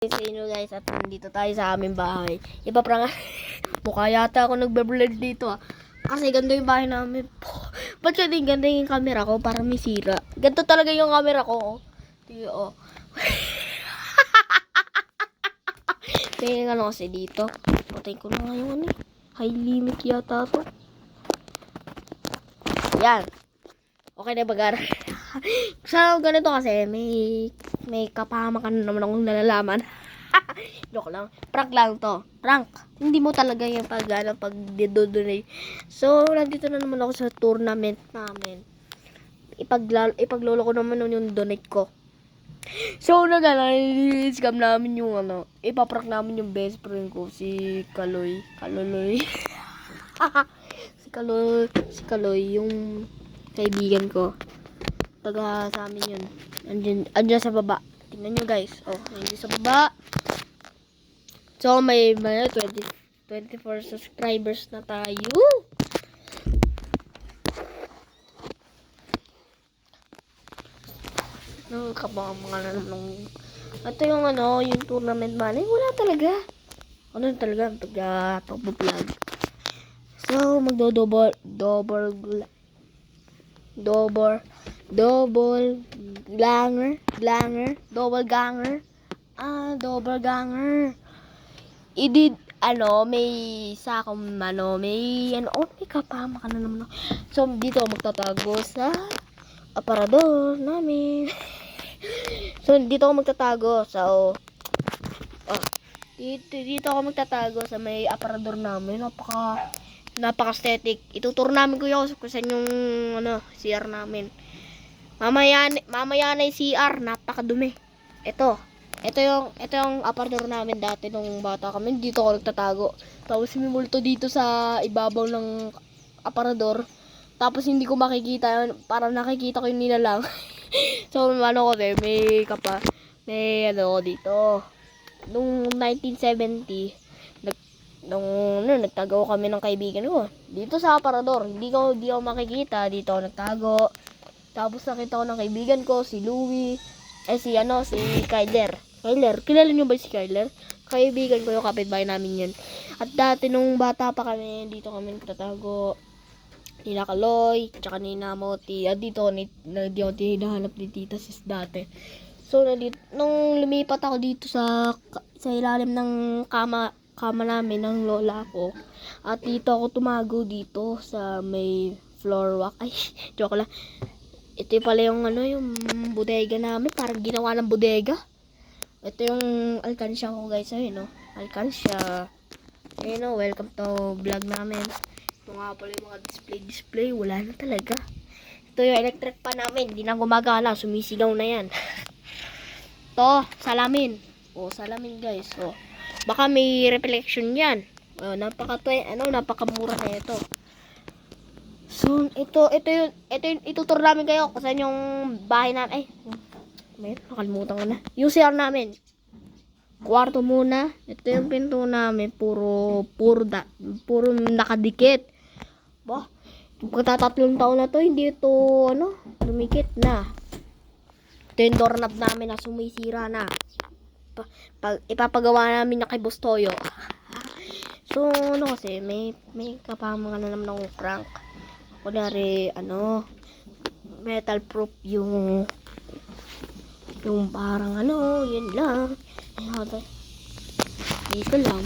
Sa inyo guys at nandito tayo sa aming bahay. Iba pa nga. Mukha yata ako nagbe-vlog dito kasi ganda yung bahay namin. Ba't ka din ganda yung camera ko para may sira? Ganito talaga yung camera ko. Tiyo oh. Tingnan ano kasi dito. Patay ko na nga yung ano. High limit yata to. Yan. Okay na bagar. So, ganito kasi, may kapahamakan naman akong nalalaman. Joke lang. Prank lang to. Prank. Hindi mo talaga yung pag-donate. So, nandito na naman ako sa tournament namin. Ipaglolo ko naman yung donate ko. So, scam namin yung ipaprank namin yung best friend ko, si Kaloy. si Kaloy, yung kaibigan ko. Taga sa amin yun. Andyan sa baba. Tingnan nyo guys. Oh, andyan sa baba. So, may 24 subscribers na tayo. Nakakabanga na naman. Ito yung yung tournament money. Wala talaga. Ano talaga? Pag-vlog. So, double ganger. Idid, may sakong, may kapama ka na naman. So, dito magtatago sa aparador namin. So, dito ako magtatago. So, dito ako magtatago sa may aparador namin. Napaka-aesthetic. Ituturo namin kuya kung saan yung CR namin. Mamaya na yung CR, napakadumi. Ito yung aparador namin dati nung bata kami. Dito ako nagtatago. Tapos may multo dito sa ibabaw ng aparador. Tapos hindi ko makikita yun. Parang nakikita ko yung nilalang. So may dito. Nung 1970, nagtago kami ng kaibigan ko. Dito sa aparador, hindi ko makikita. Dito ako nagtago. Tapos nakita ko ng kaibigan ko, si Louie, si Kyler. Kilala niyo ba si Kyler? Kaibigan ko yung kapitbahay namin yun. At dati nung bata pa kami, dito kami nagtatago. Nila Kaloy, tsaka ni Moti. At dito, hindi ako hinahanap ni Tita Sis dati. So, nung lumipat ako dito sa ilalim ng kama namin ng lola ko. At dito ako tumago dito sa may floor walk. Ay, joke lang. Ito pala yung yung bodega namin. Parang ginawa ng bodega. Ito yung alkansya ko guys. Ayun alkansya. Ayun welcome to vlog namin. Ito nga pala yung mga display. Wala na talaga. Ito yung electric pa namin. Hindi na gumagana. Sumisigaw na yan. Ito, salamin. Salamin guys. Baka may reflection yan. Napakamura na ito. So, ito yung ituturo namin kayo kung saan yung bahay namin. Nakalimutan ko na. Yung CR namin. Kwarto muna. Ito yung pinto namin. Puro nakadikit. Pagkatatlong taon na to, hindi ito, lumikit na. Ito yung doorknob namin na sumisira na. Ipapagawa namin na kay Bustoyo. So, kasi, may kapamang na naman ng prank. Kunyari, metal proof yung parang yun lang. Dito lang,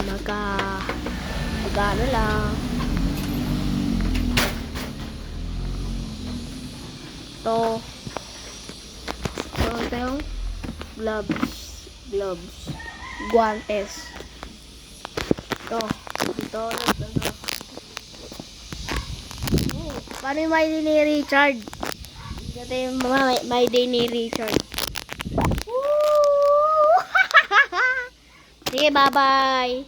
magano lang. Ito yung gloves, guantes. Ito. Paano yung my day ni Richard? Ito yung my day ni Richard. Sige, bye-bye.